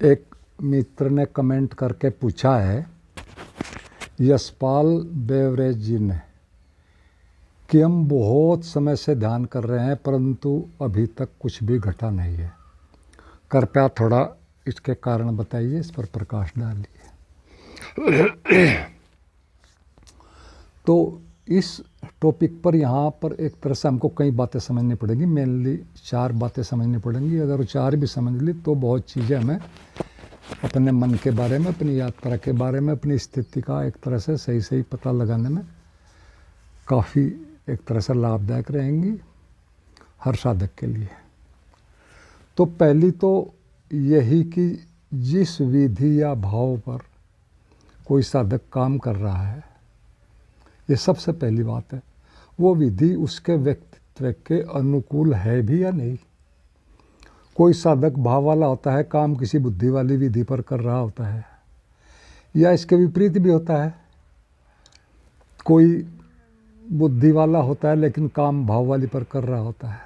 एक मित्र ने कमेंट करके पूछा है यशपाल बेवरेज जी ने कि हम बहुत समय से ध्यान कर रहे हैं परंतु अभी तक कुछ भी घटा नहीं है। कृपया थोड़ा इसके कारण बताइए, इस पर प्रकाश डालिए। तो इस टॉपिक पर यहाँ पर एक तरह से हमको कई बातें समझनी पड़ेंगी, मेनली 4 बातें समझनी पड़ेंगी। अगर वो 4 भी समझ ली तो बहुत चीज़ें हमें अपने मन के बारे में, अपनी यात्रा के बारे में, अपनी स्थिति का एक तरह से सही पता लगाने में काफ़ी एक तरह से लाभदायक रहेंगी हर साधक के लिए। तो पहली तो यही कि जिस विधि या भाव पर कोई साधक काम कर रहा है, ये सबसे पहली बात है, वो विधि उसके व्यक्तित्व के अनुकूल है भी या नहीं। कोई साधक भाव वाला होता है, काम किसी बुद्धि वाली विधि पर कर रहा होता है, या इसके विपरीत भी होता है। कोई बुद्धि वाला होता है लेकिन काम भाव वाली पर कर रहा होता है।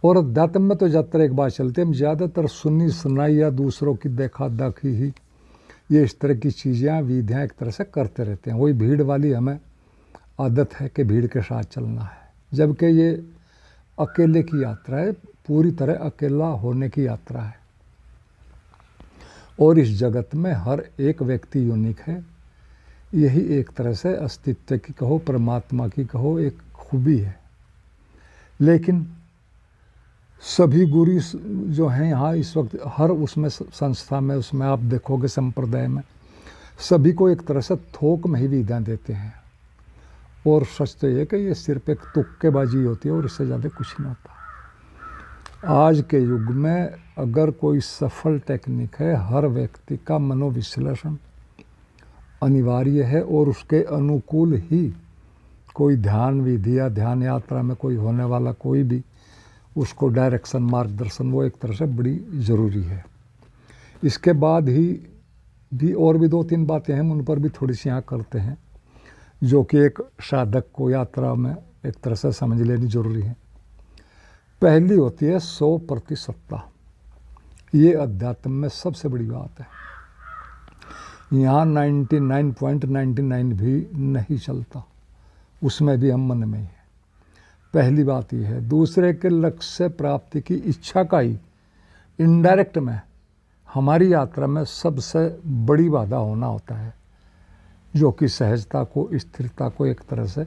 और अध्यात्म में तो ज़्यादातर एक बात चलती है, हम ज़्यादातर सुनी सुनाई या दूसरों की देखा देखी ही ये इस तरह की चीज़ें विधियाँ एक तरह से करते रहते हैं। वही भीड़ वाली हमें आदत है कि भीड़ के साथ चलना है, जबकि ये अकेले की यात्रा है, पूरी तरह अकेला होने की यात्रा है। और इस जगत में हर एक व्यक्ति यूनिक है। यही एक तरह से अस्तित्व की कहो, परमात्मा की कहो, एक खूबी है। लेकिन सभी गुरु जो हैं यहाँ इस वक्त हर उसमें संस्था में, उसमें आप देखोगे संप्रदाय में, सभी को एक तरह से थोक में ही विधियाँ देते हैं। और सच तो ये कि ये सिर्फ एक तुक्केबाजी होती है और इससे ज़्यादा कुछ नहीं होता। आज के युग में अगर कोई सफल टेक्निक है, हर व्यक्ति का मनोविश्लेषण अनिवार्य है और उसके अनुकूल ही कोई ध्यान विधि या ध्यान यात्रा में कोई होने वाला कोई भी उसको डायरेक्शन, मार्गदर्शन, वो एक तरह से बड़ी ज़रूरी है। इसके बाद ही भी और भी 2-3 बातें हैं, उन पर भी थोड़ी सी यहाँ करते हैं, जो कि एक साधक को यात्रा में एक तरह से समझ लेनी ज़रूरी है। पहली होती है 100%। ये अध्यात्म में सबसे बड़ी बात है। यहाँ 99.99 भी नहीं चलता, उसमें भी हम मन में ही है। पहली बात यह है। दूसरे के लक्ष्य प्राप्ति की इच्छा का ही इनडायरेक्ट में हमारी यात्रा में सबसे बड़ी बाधा होना होता है, जो कि सहजता को, स्थिरता को एक तरह से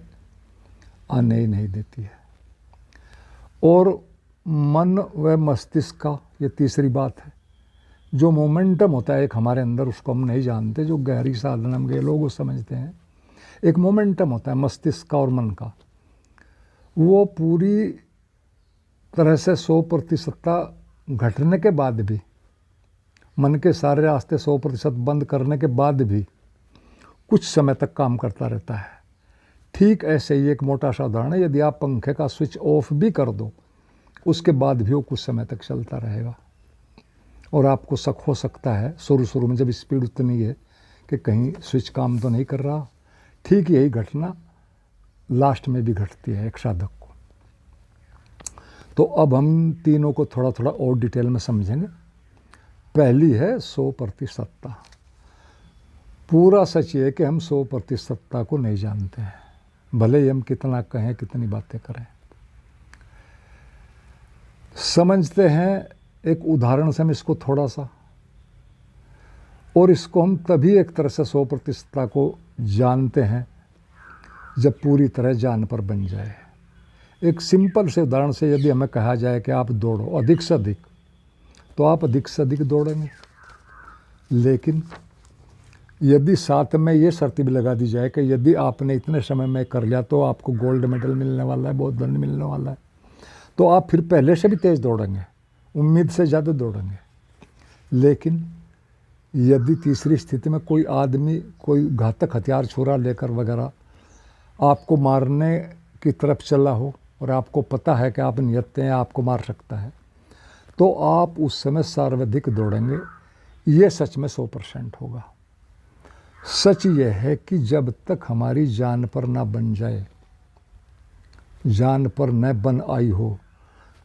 आने ही नहीं देती है। और मन व मस्तिष्क का ये तीसरी बात है। जो मोमेंटम होता है एक हमारे अंदर, उसको हम नहीं जानते, जो गहरी साधना में गए लोग वो समझते हैं। एक मोमेंटम होता है मस्तिष्क का और मन का, वो पूरी तरह से 100% घटने के बाद भी, मन के सारे रास्ते 100% बंद करने के बाद भी कुछ समय तक काम करता रहता है। ठीक ऐसे ही एक मोटा सा उदाहरण है, यदि आप पंखे का स्विच ऑफ भी कर दो, उसके बाद भी वो कुछ समय तक चलता रहेगा। और आपको शक हो सकता है शुरू में, जब स्पीड उतनी है कि कहीं स्विच काम तो नहीं कर रहा। ठीक यही घटना लास्ट में भी घटती है एक साधक को। तो अब हम तीनों को थोड़ा थोड़ा और डिटेल में समझेंगे। पहली है 100%। पूरा सच ये है कि हम 100% को नहीं जानते हैं, भले ही हम कितना कहें, कितनी बातें करें। समझते हैं एक उदाहरण से हम इसको थोड़ा सा, और इसको हम तभी एक तरह से 100% को जानते हैं जब पूरी तरह जान पर बन जाए। एक सिंपल से उदाहरण से यदि हमें कहा जाए कि आप दौड़ो अधिक से अधिक, तो आप अधिक से अधिक दौड़ेंगे। लेकिन यदि साथ में ये शर्त भी लगा दी जाए कि यदि आपने इतने समय में कर लिया तो आपको गोल्ड मेडल मिलने वाला है, बहुत दंड मिलने वाला है, तो आप फिर पहले से भी तेज़ दौड़ेंगे, उम्मीद से ज़्यादा दौड़ेंगे। लेकिन यदि तीसरी स्थिति में कोई आदमी कोई घातक हथियार, छुरा लेकर वगैरह आपको मारने की तरफ चला हो और आपको पता है कि आप नियत हैं, आपको मार सकता है, तो आप उस समय सर्वाधिक दौड़ेंगे। ये सच में 100% होगा। सच ये है कि जब तक हमारी जान पर ना बन जाए, जान पर न बन आई हो,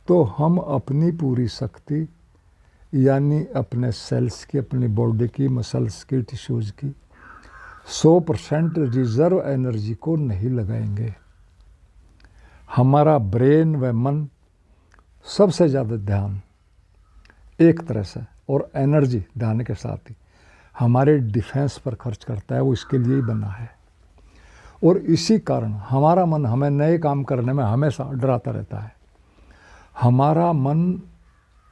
तो हम अपनी पूरी शक्ति यानी अपने सेल्स की, अपनी बॉडी की, मसल्स की, टिश्यूज़ की 100% रिजर्व एनर्जी को नहीं लगाएंगे। हमारा ब्रेन व मन सबसे ज़्यादा ध्यान एक तरह से और एनर्जी ध्यान के साथ ही हमारे डिफेंस पर खर्च करता है, वो इसके लिए ही बना है। और इसी कारण हमारा मन हमें नए काम करने में हमेशा डराता रहता है। हमारा मन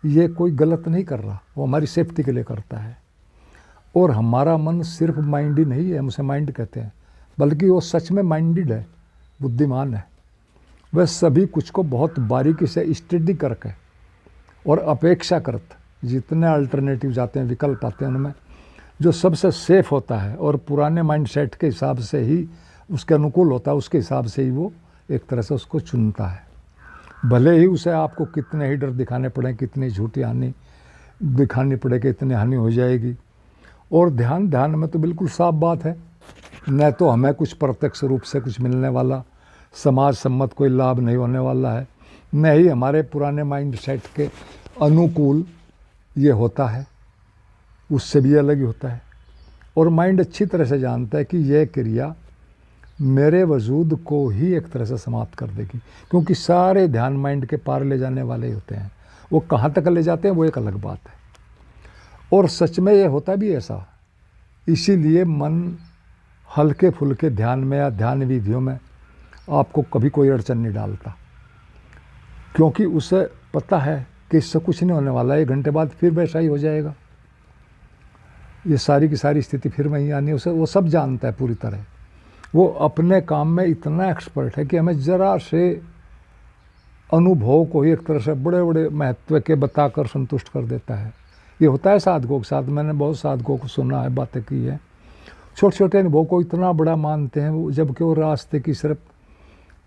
ये कोई गलत नहीं कर रहा, वो हमारी सेफ्टी के लिए करता है। और हमारा मन सिर्फ माइंड ही नहीं है, हम उसे माइंड कहते हैं, बल्कि वो सच में माइंडेड है, बुद्धिमान है। वह सभी कुछ को बहुत बारीकी से स्टडी करके और अपेक्षाकृत जितने अल्टरनेटिव जाते हैं, विकल्प आते हैं, उनमें जो सबसे सेफ होता है और पुराने माइंडसेट के हिसाब से ही उसके अनुकूल होता है, उसके हिसाब से ही वो एक तरह से उसको चुनता है। भले ही उसे आपको कितने ही डर दिखाने पड़े, कितनी झूठी हानि दिखानी पड़े कि इतनी हानि हो जाएगी। और ध्यान में तो बिल्कुल साफ बात है, न तो हमें कुछ प्रत्यक्ष रूप से कुछ मिलने वाला, समाज सम्मत कोई लाभ नहीं होने वाला है, न ही हमारे पुराने माइंड सेट के अनुकूल ये होता है, उससे भी अलग ही होता है। और माइंड अच्छी तरह से जानता है कि यह क्रिया मेरे वजूद को ही एक तरह से समाप्त कर देगी, क्योंकि सारे ध्यान माइंड के पार ले जाने वाले ही होते हैं। वो कहाँ तक ले जाते हैं वो एक अलग बात है। और सच में ये होता भी ऐसा, इसीलिए मन हल्के फुल्के ध्यान में या ध्यान विधियों में आपको कभी कोई अड़चन नहीं डालता, क्योंकि उसे पता है कि इससे कुछ नहीं होने वाला है, 1 घंटे बाद फिर वैसा ही हो जाएगा, ये सारी की सारी स्थिति फिर वहीं आनी है। उसे वो सब जानता है पूरी तरह। वो अपने काम में इतना एक्सपर्ट है कि हमें ज़रा से अनुभव को ही एक तरह से बड़े बड़े महत्व के बताकर संतुष्ट कर देता है। ये होता है साधकों के साथ, मैंने बहुत साधकों को सुना है, बातें की है, छोटे छोटे अनुभव को इतना बड़ा मानते हैं, जबकि वो रास्ते की सिर्फ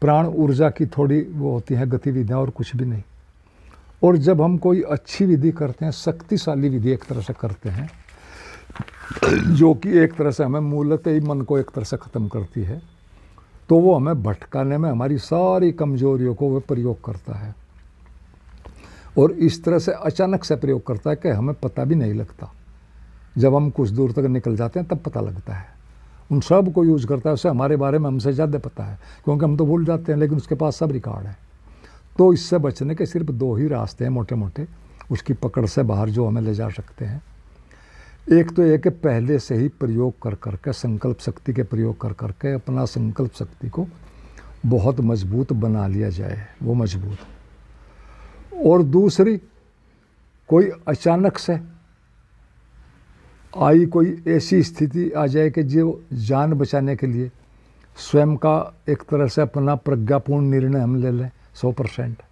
प्राण ऊर्जा की थोड़ी वो होती है गतिविधियाँ और कुछ भी नहीं। और जब हम कोई अच्छी विधि करते हैं, शक्तिशाली विधि एक तरह से करते हैं, जो कि एक तरह से हमें मूलतः ही मन को एक तरह से ख़त्म करती है, तो वो हमें भटकाने में हमारी सारी कमजोरियों को वह प्रयोग करता है। और इस तरह से अचानक से प्रयोग करता है कि हमें पता भी नहीं लगता। जब हम कुछ दूर तक निकल जाते हैं तब पता लगता है। उन सब को यूज़ करता है, उसे हमारे बारे में हमसे ज़्यादा पता है, क्योंकि हम तो भूल जाते हैं, लेकिन उसके पास सब रिकॉर्ड है। तो इससे बचने के सिर्फ 2 ही रास्ते हैं मोटे मोटे, उसकी पकड़ से बाहर जो हमें ले जा सकते हैं। एक तो यह कि पहले से ही प्रयोग कर करके, संकल्प शक्ति के प्रयोग कर करके अपना संकल्प शक्ति को बहुत मजबूत बना लिया जाए, वो मजबूत। और दूसरी, कोई अचानक से आई कोई ऐसी स्थिति आ जाए कि जो जान बचाने के लिए स्वयं का एक तरह से अपना प्रज्ञापूर्ण निर्णय हम ले लें 100%,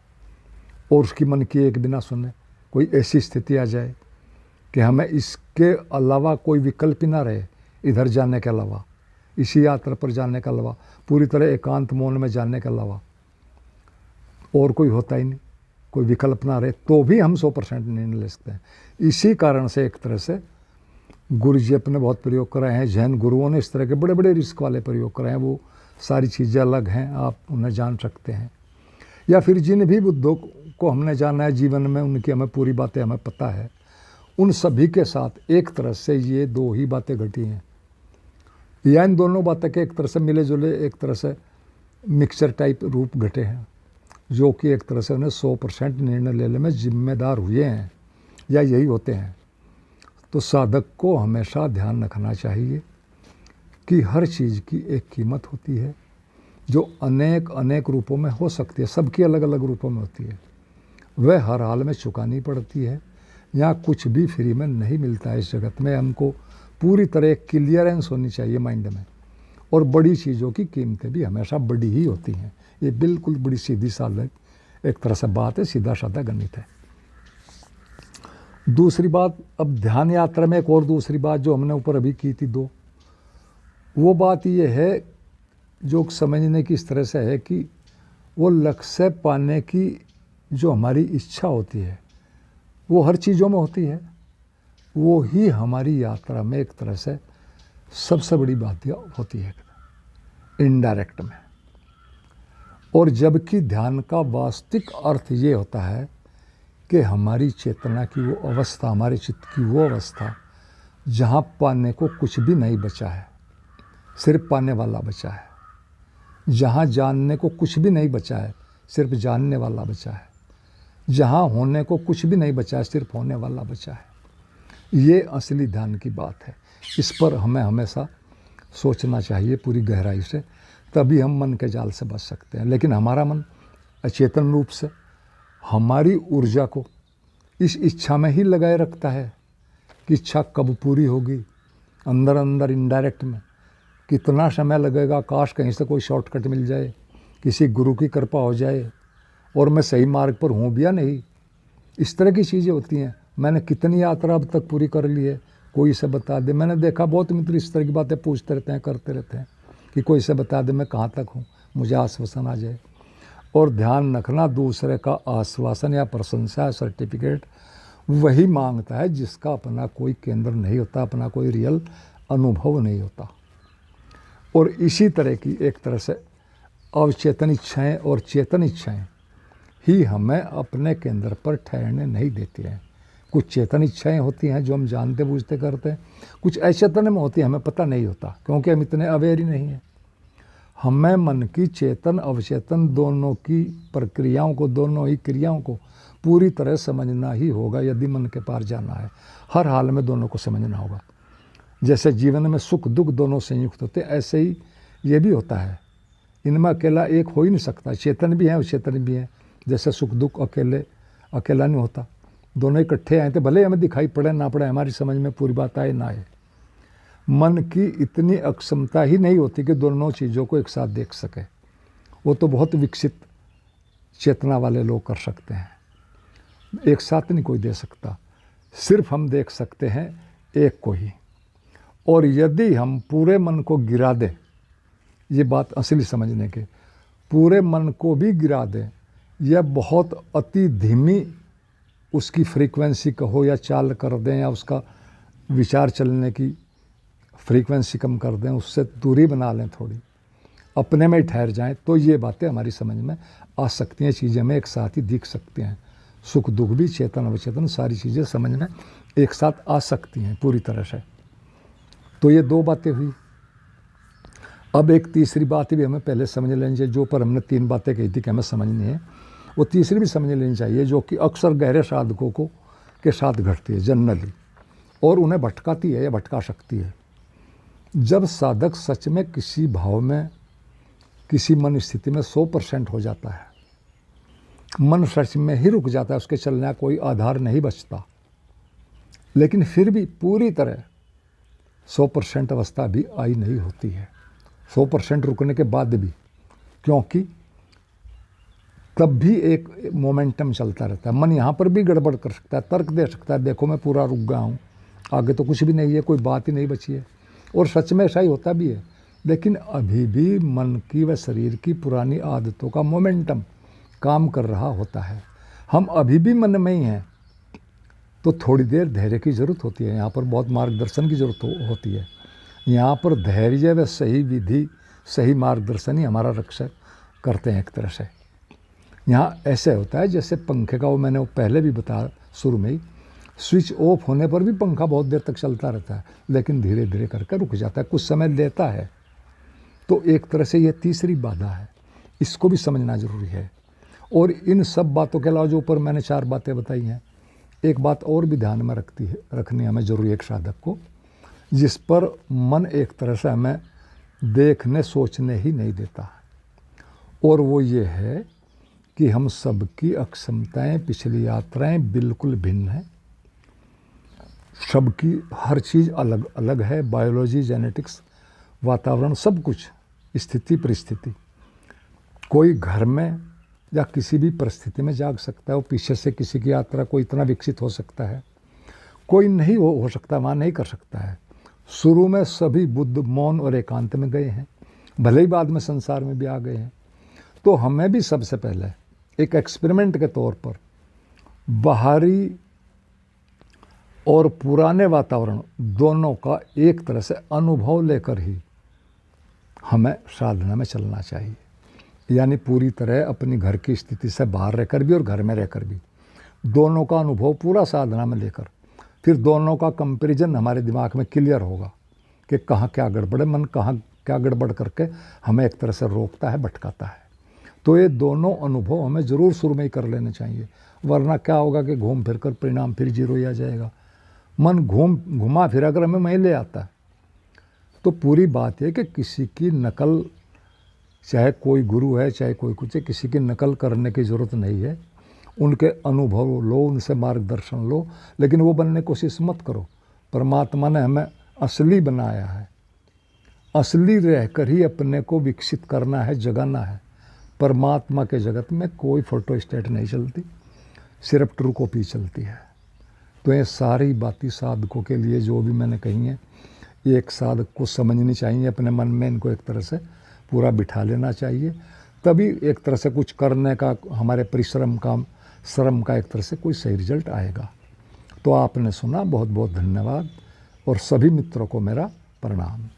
और उसकी मन की एक बिना सुने कोई ऐसी स्थिति आ जाए कि हमें इसके अलावा कोई विकल्प ही ना रहे, इधर जाने के अलावा, इसी यात्रा पर जाने के अलावा, पूरी तरह एकांत मौन में जाने के अलावा और कोई होता ही नहीं, कोई विकल्प ना रहे, तो भी हम 100% निर्णय ले सकते हैं। इसी कारण से एक तरह से गुरु जी अपने बहुत प्रयोग कराए हैं, जैन गुरुओं ने इस तरह के बड़े बड़े रिस्क वाले प्रयोग कराए हैं, वो सारी चीज़ें अलग हैं, आप उन्हें जान सकते हैं। या फिर जिन भी बुद्धों को हमने जाना है जीवन में, उनकी हमें पूरी बातें हमें पता है, उन सभी के साथ एक तरह से ये 2 ही बातें घटी हैं, या इन दोनों बातें के एक तरह से मिले जुले एक तरह से मिक्सचर टाइप रूप घटे हैं, जो कि एक तरह से उन्हें 100% निर्णय लेने में जिम्मेदार हुए हैं, या यही होते हैं। तो साधक को हमेशा ध्यान रखना चाहिए कि हर चीज़ की एक कीमत होती है, जो अनेक अनेक रूपों में हो सकती है, सबकी अलग अलग रूपों में होती है, वह हर हाल में चुकानी पड़ती है। यहाँ कुछ भी फ्री में नहीं मिलता है इस जगत में। हमको पूरी तरह क्लियरेंस होनी चाहिए माइंड में, और बड़ी चीज़ों की कीमतें भी हमेशा बड़ी ही होती हैं। ये बिल्कुल बड़ी सीधी सादी एक तरह से बात है, सीधा साधा गणित है। दूसरी बात, अब ध्यान यात्रा में एक और दूसरी बात जो हमने ऊपर अभी की थी 2, वो बात ये है जो समझने की इस तरह से है कि वो लक्ष्य पाने की जो हमारी इच्छा होती है वो हर चीज़ों में होती है, वो ही हमारी यात्रा में एक तरह से सबसे बड़ी बात होती है इनडायरेक्ट में। और जबकि ध्यान का वास्तविक अर्थ ये होता है कि हमारी चेतना की वो अवस्था, हमारे चित्त की वो अवस्था जहाँ पाने को कुछ भी नहीं बचा है, सिर्फ पाने वाला बचा है। जहाँ जानने को कुछ भी नहीं बचा है, सिर्फ जानने वाला बचा है। जहाँ होने को कुछ भी नहीं बचा है, सिर्फ होने वाला बचा है। ये असली ध्यान की बात है। इस पर हमें हमेशा सोचना चाहिए पूरी गहराई से, तभी हम मन के जाल से बच सकते हैं। लेकिन हमारा मन अचेतन रूप से हमारी ऊर्जा को इस इच्छा में ही लगाए रखता है कि इच्छा कब पूरी होगी। अंदर अंदर इनडायरेक्ट में कितना समय लगेगा, काश कहीं से कोई शॉर्टकट मिल जाए, किसी गुरु की कृपा हो जाए और मैं सही मार्ग पर हूँ भी या नहीं। इस तरह की चीज़ें होती हैं। मैंने कितनी यात्रा अब तक पूरी कर ली है, कोई से बता दे। मैंने देखा बहुत मित्र इस तरह की बातें पूछते रहते हैं, करते रहते हैं कि कोई से बता दे मैं कहाँ तक हूँ, मुझे आश्वासन आ जाए। और ध्यान रखना, दूसरे का आश्वासन या प्रशंसा, सर्टिफिकेट वही मांगता है जिसका अपना कोई केंद्र नहीं होता, अपना कोई रियल अनुभव नहीं होता। और इसी तरह की एक तरह से अवचेतन इच्छाएँ और चेतन इच्छाएँ ही हमें अपने केंद्र पर ठहरने नहीं देती हैं। कुछ चेतन इच्छाएँ होती हैं जो हम जानते बूझते करते हैं, कुछ अचेतन में होती हैं, हमें पता नहीं होता क्योंकि हम इतने अवेयर ही नहीं हैं। हमें मन की चेतन अवचेतन दोनों की प्रक्रियाओं को, दोनों ही क्रियाओं को पूरी तरह समझना ही होगा यदि मन के पार जाना है। हर हाल में दोनों को समझना होगा। जैसे जीवन में सुख दुख दोनों संयुक्त होते, ऐसे ही ये भी होता है। इनमें अकेला एक हो ही नहीं सकता, चेतन भी है और चेतन भी है। जैसे सुख दुख अकेला नहीं होता, दोनों इकट्ठे आए थे, भले हमें दिखाई पड़े ना पड़े, हमारी समझ में पूरी बात आए ना आए। मन की इतनी अक्षमता ही नहीं होती कि दोनों चीज़ों को एक साथ देख सके। वो तो बहुत विकसित चेतना वाले लोग कर सकते हैं, एक साथ नहीं कोई दे सकता। सिर्फ हम देख सकते हैं एक को ही। और यदि हम पूरे मन को गिरा दें, ये बात असली समझने के, पूरे मन को भी गिरा दें या बहुत अति धीमी उसकी फ्रीक्वेंसी कहो या चाल कर दें, या उसका विचार चलने की फ्रीक्वेंसी कम कर दें, उससे दूरी बना लें, थोड़ी अपने में ही ठहर जाएं, तो ये बातें हमारी समझ में आ सकती हैं। चीज़ें में एक साथ ही दिख सकते हैं, सुख दुख भी, चेतन अवचेतन, सारी चीज़ें समझ में एक साथ आ सकती हैं पूरी तरह से। तो ये दो बातें हुई। अब एक तीसरी बात भी हमें पहले समझ लेनी चाहिए, जो पर हमने तीन बातें कही थी कि हमें समझनी है, वो तीसरी भी समझ लेनी चाहिए, जो कि अक्सर गहरे साधकों को के साथ घटती है जनरली, और उन्हें भटकाती है या भटका सकती है। जब साधक सच में किसी भाव में, किसी मन स्थिति में 100% हो जाता है, मन सच में ही रुक जाता है, उसके चलने का कोई आधार नहीं बचता, लेकिन फिर भी पूरी तरह 100% अवस्था भी आई नहीं होती है, 100% रुकने के बाद भी, क्योंकि तब भी एक मोमेंटम चलता रहता है। मन यहाँ पर भी गड़बड़ कर सकता है, तर्क दे सकता है, देखो मैं पूरा रुक गया हूँ, आगे तो कुछ भी नहीं है, कोई बात ही नहीं बची है। और सच में ऐसा ही होता भी है, लेकिन अभी भी मन की व शरीर की पुरानी आदतों का मोमेंटम काम कर रहा होता है। हम अभी भी मन में ही हैं, तो थोड़ी देर धैर्य की ज़रूरत होती है। यहाँ पर बहुत मार्गदर्शन की ज़रूरत होती है। यहाँ पर धैर्य व सही विधि, सही मार्गदर्शन ही हमारा रक्षक करते हैं एक तरह से। यहाँ ऐसे होता है जैसे पंखे का, वो मैंने वो पहले भी बताया शुरू में ही, स्विच ऑफ होने पर भी पंखा बहुत देर तक चलता रहता है, लेकिन धीरे धीरे करके रुक जाता है, कुछ समय लेता है। तो एक तरह से ये तीसरी बाधा है, इसको भी समझना ज़रूरी है। और इन सब बातों के अलावा जो ऊपर मैंने 4 बातें बताई हैं, एक बात और भी ध्यान में रखनी हमें ज़रूरी है एक साधक को, जिस पर मन एक तरह से हमें देखने सोचने ही नहीं देता, और वो ये है कि हम सबकी अक्षमताएं, पिछली यात्राएं बिल्कुल भिन्न हैं। सबकी हर चीज़ अलग अलग है, बायोलॉजी, जेनेटिक्स, वातावरण, सब कुछ, स्थिति परिस्थिति। कोई घर में या किसी भी परिस्थिति में जाग सकता है, वो पीछे से किसी की यात्रा कोई इतना विकसित हो सकता है, कोई नहीं हो सकता, वहाँ नहीं कर सकता है। शुरू में सभी बुद्ध मौन और एकांत में गए हैं, भले ही बाद में संसार में भी आ गए हैं। तो हमें भी सबसे पहले एक एक्सपेरिमेंट के तौर पर बाहरी और पुराने वातावरण दोनों का एक तरह से अनुभव लेकर ही हमें साधना में चलना चाहिए। यानी पूरी तरह अपनी घर की स्थिति से बाहर रहकर भी और घर में रहकर भी दोनों का अनुभव पूरा साधना में लेकर फिर दोनों का कंपैरिजन हमारे दिमाग में क्लियर होगा कि कहाँ क्या गड़बड़ है, मन कहाँ क्या गड़बड़ करके हमें एक तरह से रोकता है, भटकाता है। तो ये दोनों अनुभव हमें ज़रूर शुरू में ही कर लेने चाहिए, वरना क्या होगा कि घूम फिर कर परिणाम फिर जीरो ही आ जाएगा। मन घुमा फिर अगर हमें वहीं ले आता है। तो पूरी बात है कि किसी की नकल, चाहे कोई गुरु है चाहे कोई कुछ है, किसी की नकल करने की ज़रूरत नहीं है। उनके अनुभव लो, उनसे मार्गदर्शन लो, लेकिन वो बनने की कोशिश मत करो। परमात्मा ने हमें असली बनाया है, असली रहकर ही अपने को विकसित करना है, जगाना है। परमात्मा के जगत में कोई फोटो स्टेट नहीं चलती, सिर्फ ट्रू कॉपी चलती है। तो ये सारी बातें साधकों के लिए जो भी मैंने कही हैं, ये एक साधक को समझनी चाहिए, अपने मन में इनको एक तरह से पूरा बिठा लेना चाहिए, तभी एक तरह से कुछ करने का, हमारे परिश्रम का, श्रम का एक तरह से कोई सही रिजल्ट आएगा। तो आपने सुना, बहुत बहुत धन्यवाद और सभी मित्रों को मेरा प्रणाम।